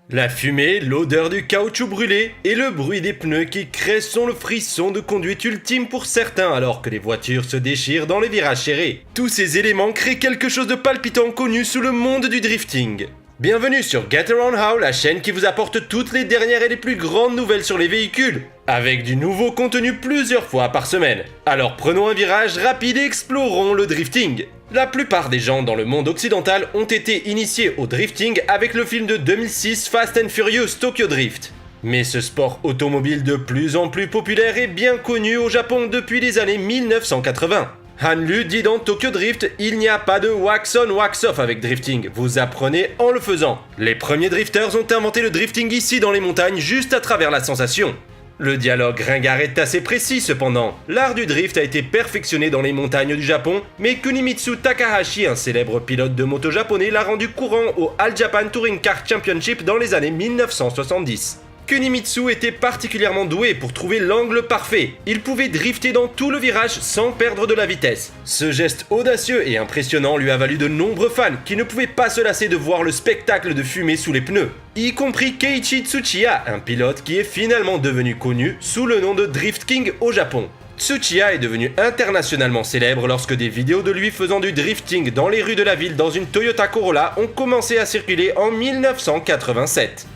La fumée, l'odeur du caoutchouc brûlé et le bruit des pneus qui créent sont le frisson de conduite ultime pour certains alors que les voitures se déchirent dans les virages serrés. Tous ces éléments créent quelque chose de palpitant connu sous le monde du drifting. Bienvenue sur Get Around How, la chaîne qui vous apporte toutes les dernières et les plus grandes nouvelles sur les véhicules, avec du nouveau contenu plusieurs fois par semaine. Alors prenons un virage rapide et explorons le drifting. La plupart des gens dans le monde occidental ont été initiés au drifting avec le film de 2006 Fast and Furious Tokyo Drift. Mais ce sport automobile de plus en plus populaire est bien connu au Japon depuis les années 1980. Hanlu dit dans Tokyo Drift, il n'y a pas de wax on wax off avec drifting, vous apprenez en le faisant. Les premiers drifters ont inventé le drifting ici dans les montagnes juste à travers la sensation. Le dialogue ringard est assez précis cependant. L'art du drift a été perfectionné dans les montagnes du Japon, mais Kunimitsu Takahashi, un célèbre pilote de moto japonais, l'a rendu courant au All Japan Touring Car Championship dans les années 1970. Kunimitsu était particulièrement doué pour trouver l'angle parfait. Il pouvait drifter dans tout le virage sans perdre de la vitesse. Ce geste audacieux et impressionnant lui a valu de nombreux fans qui ne pouvaient pas se lasser de voir le spectacle de fumée sous les pneus. Y compris Keiichi Tsuchiya, un pilote qui est finalement devenu connu sous le nom de Drift King au Japon. Tsuchiya est devenu internationalement célèbre lorsque des vidéos de lui faisant du drifting dans les rues de la ville dans une Toyota Corolla ont commencé à circuler en 1987.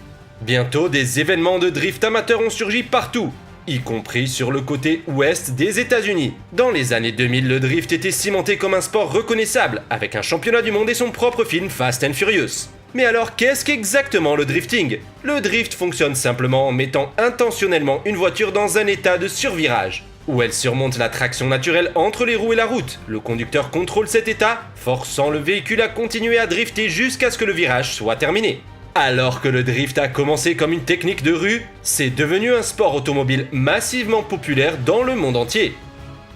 Bientôt, des événements de drift amateurs ont surgi partout, y compris sur le côté ouest des États-Unis. Dans les années 2000, le drift était cimenté comme un sport reconnaissable, avec un championnat du monde et son propre film Fast and Furious. Mais alors, qu'est-ce qu'exactement le drifting ? Le drift fonctionne simplement en mettant intentionnellement une voiture dans un état de survirage, où elle surmonte la traction naturelle entre les roues et la route. Le conducteur contrôle cet état, forçant le véhicule à continuer à drifter jusqu'à ce que le virage soit terminé. Alors que le drift a commencé comme une technique de rue, c'est devenu un sport automobile massivement populaire dans le monde entier.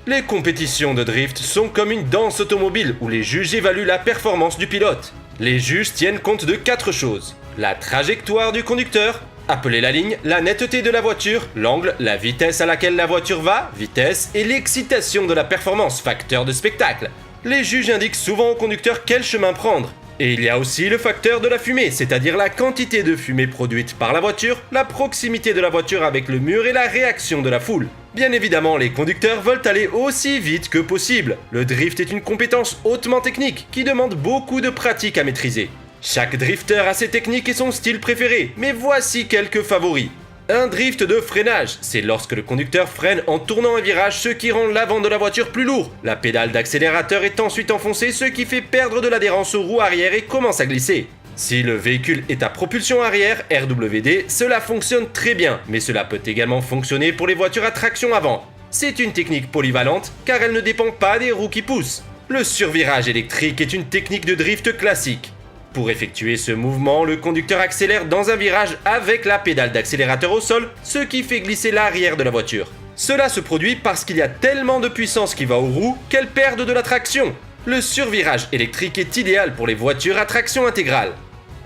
Les compétitions de drift sont comme une danse automobile où les juges évaluent la performance du pilote. Les juges tiennent compte de 4 choses: la trajectoire du conducteur, appelée la ligne, la netteté de la voiture, l'angle, la vitesse à laquelle la voiture va, vitesse, et l'excitation de la performance, facteur de spectacle. Les juges indiquent souvent au conducteur quel chemin prendre. Et il y a aussi le facteur de la fumée, c'est-à-dire la quantité de fumée produite par la voiture, la proximité de la voiture avec le mur et la réaction de la foule. Bien évidemment, les conducteurs veulent aller aussi vite que possible. Le drift est une compétence hautement technique qui demande beaucoup de pratique à maîtriser. Chaque drifter a ses techniques et son style préféré, mais voici quelques favoris. Un drift de freinage, c'est lorsque le conducteur freine en tournant un virage, ce qui rend l'avant de la voiture plus lourd. La pédale d'accélérateur est ensuite enfoncée, ce qui fait perdre de l'adhérence aux roues arrière et commence à glisser. Si le véhicule est à propulsion arrière, RWD, cela fonctionne très bien, mais cela peut également fonctionner pour les voitures à traction avant. C'est une technique polyvalente, car elle ne dépend pas des roues qui poussent. Le survirage électrique est une technique de drift classique. Pour effectuer ce mouvement, le conducteur accélère dans un virage avec la pédale d'accélérateur au sol, ce qui fait glisser l'arrière de la voiture. Cela se produit parce qu'il y a tellement de puissance qui va aux roues qu'elles perdent de la traction. Le survirage électrique est idéal pour les voitures à traction intégrale.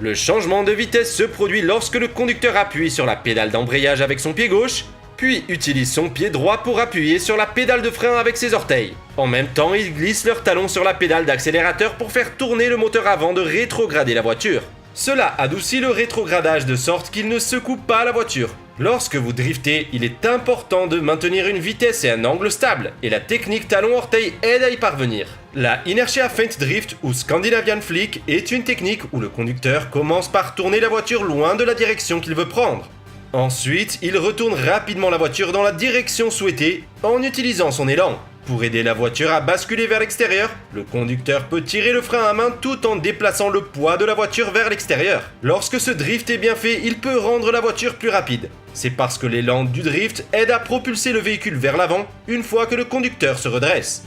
Le changement de vitesse se produit lorsque le conducteur appuie sur la pédale d'embrayage avec son pied gauche, puis utilise son pied droit pour appuyer sur la pédale de frein avec ses orteils. En même temps, ils glissent leurs talons sur la pédale d'accélérateur pour faire tourner le moteur avant de rétrograder la voiture. Cela adoucit le rétrogradage de sorte qu'il ne secoue pas la voiture. Lorsque vous driftez, il est important de maintenir une vitesse et un angle stable, et la technique talon-orteil aide à y parvenir. La Inertia Feint Drift ou Scandinavian Flick est une technique où le conducteur commence par tourner la voiture loin de la direction qu'il veut prendre. Ensuite, il retourne rapidement la voiture dans la direction souhaitée en utilisant son élan. Pour aider la voiture à basculer vers l'extérieur, le conducteur peut tirer le frein à main tout en déplaçant le poids de la voiture vers l'extérieur. Lorsque ce drift est bien fait, il peut rendre la voiture plus rapide. C'est parce que l'élan du drift aide à propulser le véhicule vers l'avant une fois que le conducteur se redresse.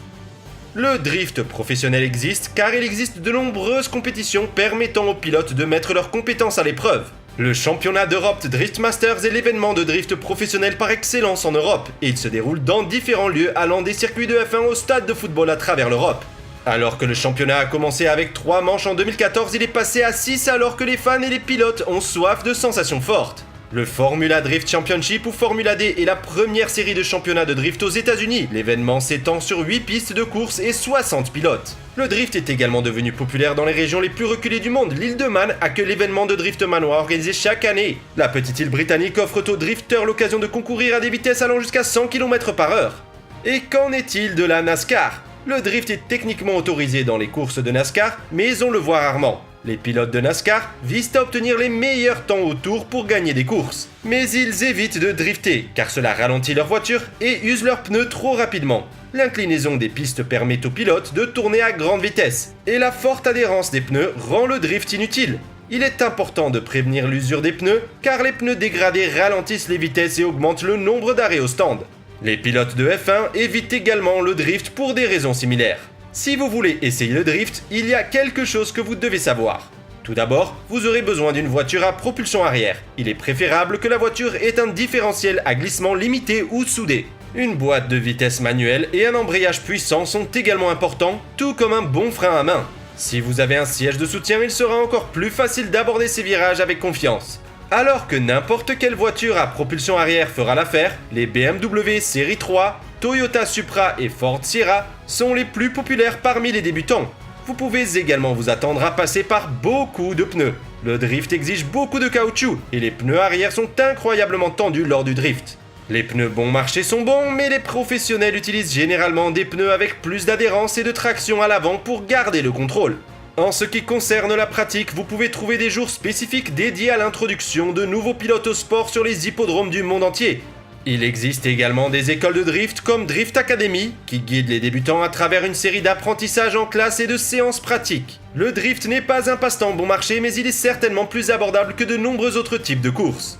Le drift professionnel existe car il existe de nombreuses compétitions permettant aux pilotes de mettre leurs compétences à l'épreuve. Le championnat d'Europe Drift Masters est l'événement de drift professionnel par excellence en Europe, et il se déroule dans différents lieux allant des circuits de F1 au stade de football à travers l'Europe. Alors que le championnat a commencé avec 3 manches en 2014, il est passé à 6 alors que les fans et les pilotes ont soif de sensations fortes. Le Formula Drift Championship ou Formula D est la première série de championnats de drift aux États-Unis. L'événement s'étend sur 8 pistes de course et 60 pilotes. Le drift est également devenu populaire dans les régions les plus reculées du monde. L'île de Man accueille l'événement de drift manoir organisé chaque année. La petite île britannique offre aux drifters l'occasion de concourir à des vitesses allant jusqu'à 100 km/h. Et qu'en est-il de la NASCAR ? Le drift est techniquement autorisé dans les courses de NASCAR, mais on le voit rarement. Les pilotes de NASCAR visent à obtenir les meilleurs temps au tour pour gagner des courses. Mais ils évitent de drifter, car cela ralentit leur voiture et use leurs pneus trop rapidement. L'inclinaison des pistes permet aux pilotes de tourner à grande vitesse, et la forte adhérence des pneus rend le drift inutile. Il est important de prévenir l'usure des pneus, car les pneus dégradés ralentissent les vitesses et augmentent le nombre d'arrêts au stand. Les pilotes de F1 évitent également le drift pour des raisons similaires. Si vous voulez essayer le drift, il y a quelque chose que vous devez savoir. Tout d'abord, vous aurez besoin d'une voiture à propulsion arrière. Il est préférable que la voiture ait un différentiel à glissement limité ou soudé. Une boîte de vitesse manuelle et un embrayage puissant sont également importants, tout comme un bon frein à main. Si vous avez un siège de soutien, il sera encore plus facile d'aborder ces virages avec confiance. Alors que n'importe quelle voiture à propulsion arrière fera l'affaire, les BMW Série 3, Toyota Supra et Ford Sierra sont les plus populaires parmi les débutants. Vous pouvez également vous attendre à passer par beaucoup de pneus. Le drift exige beaucoup de caoutchouc et les pneus arrière sont incroyablement tendus lors du drift. Les pneus bon marché sont bons, mais les professionnels utilisent généralement des pneus avec plus d'adhérence et de traction à l'avant pour garder le contrôle. En ce qui concerne la pratique, vous pouvez trouver des jours spécifiques dédiés à l'introduction de nouveaux pilotes au sport sur les hippodromes du monde entier. Il existe également des écoles de drift comme Drift Academy, qui guident les débutants à travers une série d'apprentissages en classe et de séances pratiques. Le drift n'est pas un passe-temps bon marché, mais il est certainement plus abordable que de nombreux autres types de courses.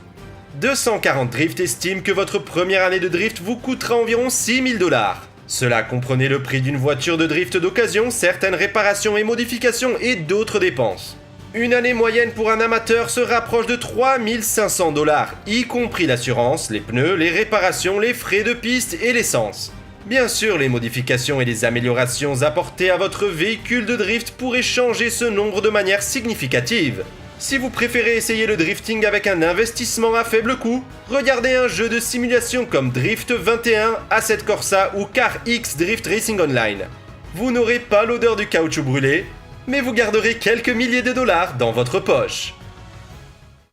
240 Drift estime que votre première année de drift vous coûtera environ 6 000 $. Cela comprenait le prix d'une voiture de drift d'occasion, certaines réparations et modifications et d'autres dépenses. Une année moyenne pour un amateur se rapproche de 3 500 $, y compris l'assurance, les pneus, les réparations, les frais de piste et l'essence. Bien sûr, les modifications et les améliorations apportées à votre véhicule de drift pourraient changer ce nombre de manière significative. Si vous préférez essayer le drifting avec un investissement à faible coût, regardez un jeu de simulation comme Drift 21, Asset Corsa ou Car X Drift Racing Online. Vous n'aurez pas l'odeur du caoutchouc brûlé, mais vous garderez quelques milliers de dollars dans votre poche.